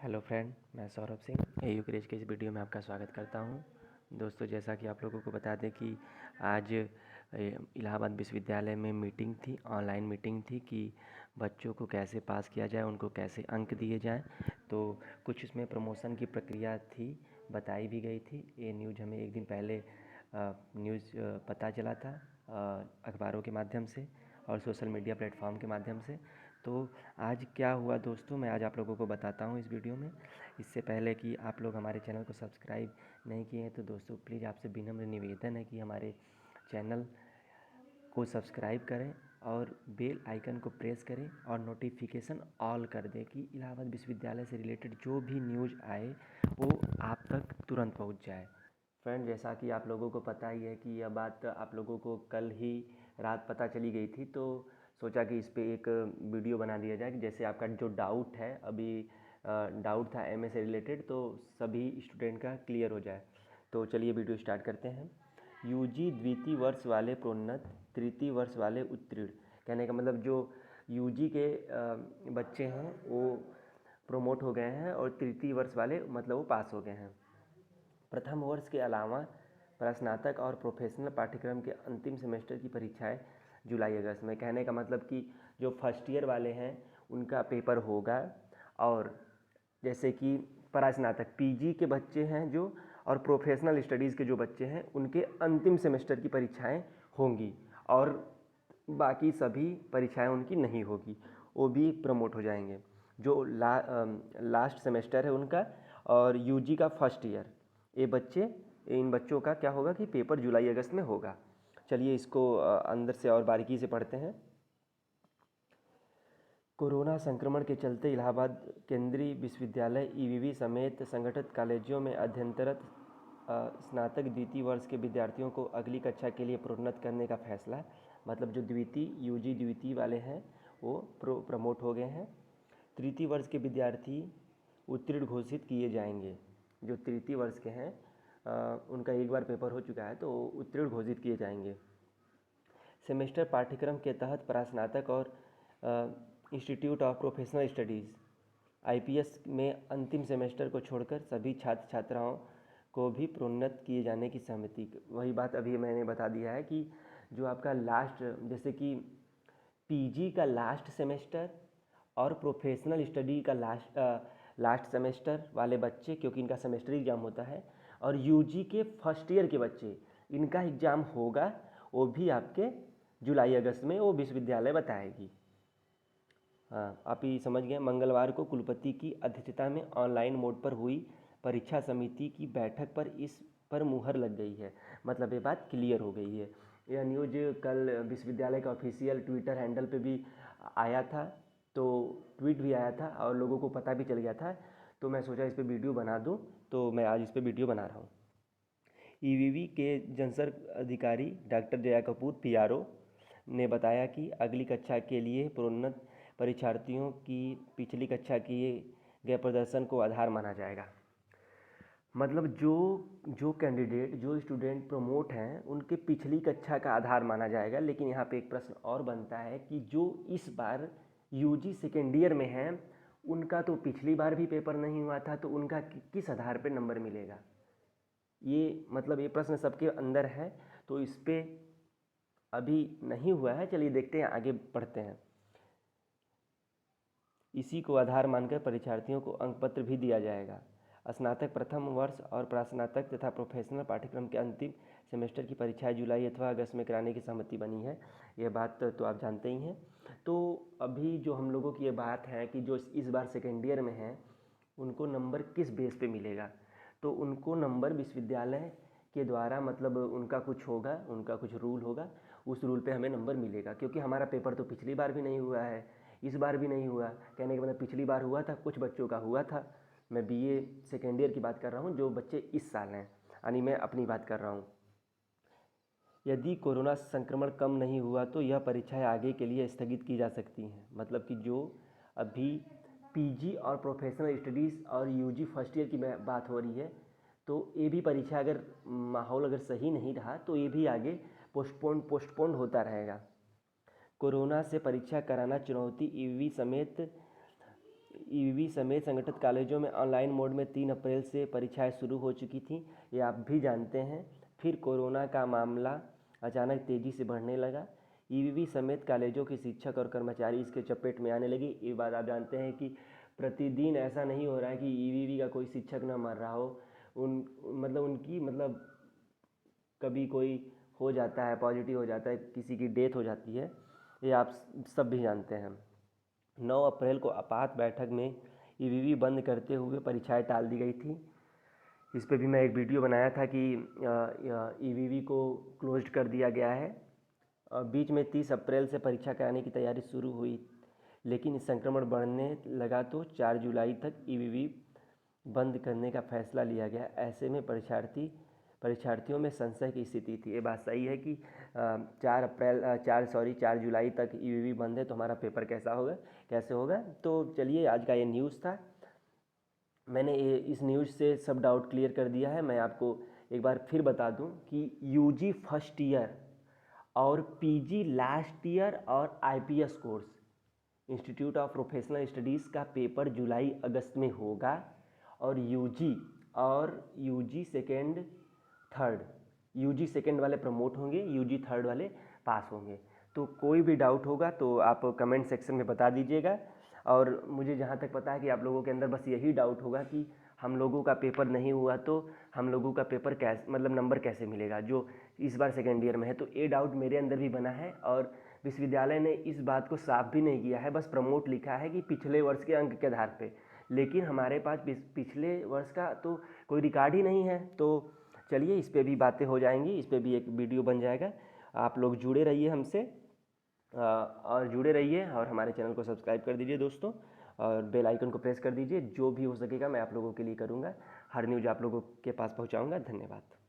Hello friend, मैं Saurabh Singh AU craze के इस वीडियो में आपका स्वागत करता हूं। दोस्तों, जैसा कि आप लोगों को बता दें कि आज इलाहाबाद विश्वविद्यालय में मीटिंग थी, ऑनलाइन मीटिंग थी कि बच्चों को कैसे पास किया जाए, उनको कैसे अंक दिए जाएं। तो कुछ इसमें प्रमोशन की प्रक्रिया थी, बताई भी गई थी। ये न्यूज़ हमें एक दिन पहले न्यूज़ पता चला था अखबारों के माध्यम से और सोशल मीडिया प्लेटफॉर्म के माध्यम से। तो आज क्या हुआ दोस्तों, मैं आज आप लोगों को बताता हूँ इस वीडियो में। इससे पहले कि आप लोग हमारे चैनल को सब्सक्राइब नहीं किए हैं तो दोस्तों प्लीज़ आपसे विनम्र निवेदन है कि हमारे चैनल को सब्सक्राइब करें और बेल आइकन को प्रेस करें और नोटिफिकेशन ऑल कर दें कि इलाहाबाद विश्वविद्यालय से रिलेटेड जो भी न्यूज़ आए वो आप तक तुरंत पहुंच जाए। फ्रेंड, जैसा कि आप लोगों को पता ही है कि यह बात आप लोगों को कल ही रात पता चली गई थी, तो सोचा कि इस पे एक वीडियो बना दिया जाए कि जैसे आपका जो डाउट है, अभी डाउट था एमए से रिलेटेड, तो सभी स्टूडेंट का क्लियर हो जाए। तो चलिए वीडियो स्टार्ट करते हैं। यूजी द्वितीय वर्ष वाले प्रोन्नत, तृतीय वर्ष वाले उत्तीर्ण। कहने का मतलब जो यूजी के बच्चे हैं वो प्रोमोट हो गए हैं और तृतीय वर्ष वाले मतलब वो पास हो गए हैं। प्रथम वर्ष के अलावा स्नातक और प्रोफेशनल पाठ्यक्रम के अंतिम सेमेस्टर की परीक्षाएं जुलाई अगस्त में। कहने का मतलब कि जो फर्स्ट ईयर वाले हैं उनका पेपर होगा, और जैसे कि स्नातक पीजी के बच्चे हैं जो और प्रोफेशनल स्टडीज़ के जो बच्चे हैं उनके अंतिम सेमेस्टर की परीक्षाएं होंगी, और बाकी सभी परीक्षाएं उनकी नहीं होगी, वो भी प्रमोट हो जाएंगे। जो लास्ट सेमेस्टर है उनका और यूजी का फर्स्ट ईयर, इन बच्चों का क्या होगा कि पेपर जुलाई अगस्त में होगा। चलिए इसको अंदर से और बारीकी से पढ़ते हैं। कोरोना संक्रमण के चलते इलाहाबाद केंद्रीय विश्वविद्यालय ईवीवी समेत संगठित कॉलेजों में अध्ययनरत स्नातक द्वितीय वर्ष के विद्यार्थियों को अगली कक्षा के लिए प्रोन्नत करने का फैसला। मतलब जो द्वितीय यूजी द्वितीय वाले हैं वो प्रमोट हो गए हैं। तृतीय वर्ष के विद्यार्थी उत्तीर्ण घोषित किए जाएंगे। जो तृतीय वर्ष के हैं उनका एक बार पेपर हो चुका है तो उत्तीर्ण घोषित किए जाएंगे। सेमेस्टर पाठ्यक्रम के तहत स्नातक और institute of professional studies IPS में अंतिम सेमेस्टर को छोड़कर सभी छात्र छात्राओं को भी प्रोन्नत किए जाने की सहमति। वही बात अभी मैंने बता दिया है कि जो आपका लास्ट, जैसे कि पीजी का लास्ट सेमेस्टर और प्रोफेशनल स्टडी का लास्ट सेमेस्टर वाले बच्चे, क्योंकि इनका सेमेस्टर एग्ज़ाम होता है, और यूजी के फर्स्ट ईयर के बच्चे इनका एग्ज़ाम होगा, वो भी आपके जुलाई अगस्त में वो विश्वविद्यालय बताएगी। हाँ, आप ये समझ गए। मंगलवार को कुलपति की अध्यक्षता में ऑनलाइन मोड पर हुई परीक्षा समिति की बैठक पर इस पर मुहर लग गई है। मतलब ये बात क्लियर हो गई है। यह न्यूज कल विश्वविद्यालय का ऑफिशियल ट्विटर हैंडल पे भी आया था, तो ट्वीट भी आया था और लोगों को पता भी चल गया था। तो मैं सोचा इस पर वीडियो बना दूँ, तो मैं आज इस पर वीडियो बना रहा हूँ। ईवीवी के जनसंपर्क अधिकारी डॉक्टर जया कपूर पीआरओ ने बताया कि अगली कक्षा के लिए प्रोन्नत परीक्षार्थियों की पिछली कक्षा किए गए प्रदर्शन को आधार माना जाएगा। मतलब जो कैंडिडेट, जो स्टूडेंट प्रमोट हैं उनके पिछली कक्षा का आधार माना जाएगा। लेकिन यहाँ पे एक प्रश्न और बनता है कि जो इस बार यूजी सेकेंड ईयर में हैं उनका तो पिछली बार भी पेपर नहीं हुआ था, तो उनका किस आधार पर नंबर मिलेगा? ये मतलब ये प्रश्न सबके अंदर है, तो इस पर अभी नहीं हुआ है। चलिए देखते हैं, आगे बढ़ते हैं। इसी को आधार मानकर परीक्षार्थियों को अंक पत्र भी दिया जाएगा। स्नातक प्रथम वर्ष और स्नातक तथा प्रोफेशनल पाठ्यक्रम के अंतिम सेमेस्टर की परीक्षाएं जुलाई अथवा अगस्त में कराने की सहमति बनी है। यह बात तो आप जानते ही हैं। तो अभी जो हम लोगों की ये बात है कि जो इस बार सेकेंड ईयर में हैं उनको नंबर किस बेस पे मिलेगा, तो उनको नंबर विश्वविद्यालय के द्वारा, मतलब उनका कुछ होगा, उनका कुछ रूल होगा, उस रूल पे हमें नंबर मिलेगा। क्योंकि हमारा पेपर तो पिछली बार भी नहीं हुआ है, इस बार भी नहीं हुआ। कहने का मतलब पिछली बार हुआ था, कुछ बच्चों का हुआ था। मैं बीए सेकेंड ईयर की बात कर रहा हूँ, जो बच्चे इस साल हैं, यानी मैं अपनी बात कर रहा हूँ। यदि कोरोना संक्रमण कम नहीं हुआ तो यह परीक्षाएं आगे के लिए स्थगित की जा सकती हैं। मतलब कि जो अभी पीजी और प्रोफेशनल स्टडीज़ और यूजी फर्स्ट ईयर की बात हो रही है, तो ये भी परीक्षा अगर माहौल अगर सही नहीं रहा तो ये भी आगे पोस्टपोन होता रहेगा। कोरोना से परीक्षा कराना चुनौती। ईवी समेत ईवीवी समेत संगठित कॉलेजों में ऑनलाइन मोड में 3 अप्रैल से परीक्षाएं शुरू हो चुकी थी। ये आप भी जानते हैं। फिर कोरोना का मामला अचानक तेज़ी से बढ़ने लगा। ईवीवी समेत कॉलेजों के शिक्षक और कर्मचारी इसके चपेट में आने लगे। ये बात आप जानते हैं कि प्रतिदिन ऐसा नहीं हो रहा है कि ईवीवी का कोई शिक्षक ना मर रहा हो। उनकी कभी कोई हो जाता है, पॉजिटिव हो जाता है, किसी की डेथ हो जाती है, ये आप सब भी जानते हैं। 9 अप्रैल को आपात बैठक में ईवीवी बंद करते हुए परीक्षाएं टाल दी गई थी। इस पे भी मैं एक वीडियो बनाया था कि ईवीवी को क्लोज्ड कर दिया गया है। बीच में 30 अप्रैल से परीक्षा कराने की तैयारी शुरू हुई, लेकिन संक्रमण बढ़ने लगा तो 4 जुलाई तक ईवीवी बंद करने का फैसला लिया गया। ऐसे में परीक्षार्थियों में संशय की स्थिति थी। ये बात सही है कि 4 जुलाई तक ईवीवी बंद है तो हमारा पेपर कैसे होगा। तो चलिए, आज का ये न्यूज़ था। मैंने इस न्यूज़ से सब डाउट क्लियर कर दिया है। मैं आपको एक बार फिर बता दूं कि यूजी फर्स्ट ईयर और पीजी लास्ट ईयर और IPS course institute of professional studies का पेपर जुलाई अगस्त में होगा, और UG second third, UG second वाले प्रमोट होंगे, यूजी थर्ड वाले पास होंगे। तो कोई भी डाउट होगा तो आप कमेंट सेक्शन में बता दीजिएगा। और मुझे जहाँ तक पता है कि आप लोगों के अंदर बस यही डाउट होगा कि हम लोगों का पेपर नहीं हुआ तो हम लोगों का पेपर नंबर कैसे मिलेगा, जो इस बार सेकेंड ईयर में है। तो ये डाउट मेरे अंदर भी बना है, और विश्वविद्यालय ने इस बात को साफ भी नहीं किया है, बस प्रमोट लिखा है कि पिछले वर्ष के अंक के आधार पे। लेकिन हमारे पास पिछले वर्ष का तो कोई रिकॉर्ड ही नहीं है। तो चलिए, इस पे भी बातें हो जाएंगी, इस पे भी एक वीडियो बन जाएगा। आप लोग जुड़े रहिए हमसे, और जुड़े रहिए, और हमारे चैनल को सब्सक्राइब कर दीजिए दोस्तों, और बेल आइकन को प्रेस कर दीजिए। जो भी हो सकेगा मैं आप लोगों के लिए करूँगा, हर न्यूज़ आप लोगों के पास पहुँचाऊँगा। धन्यवाद।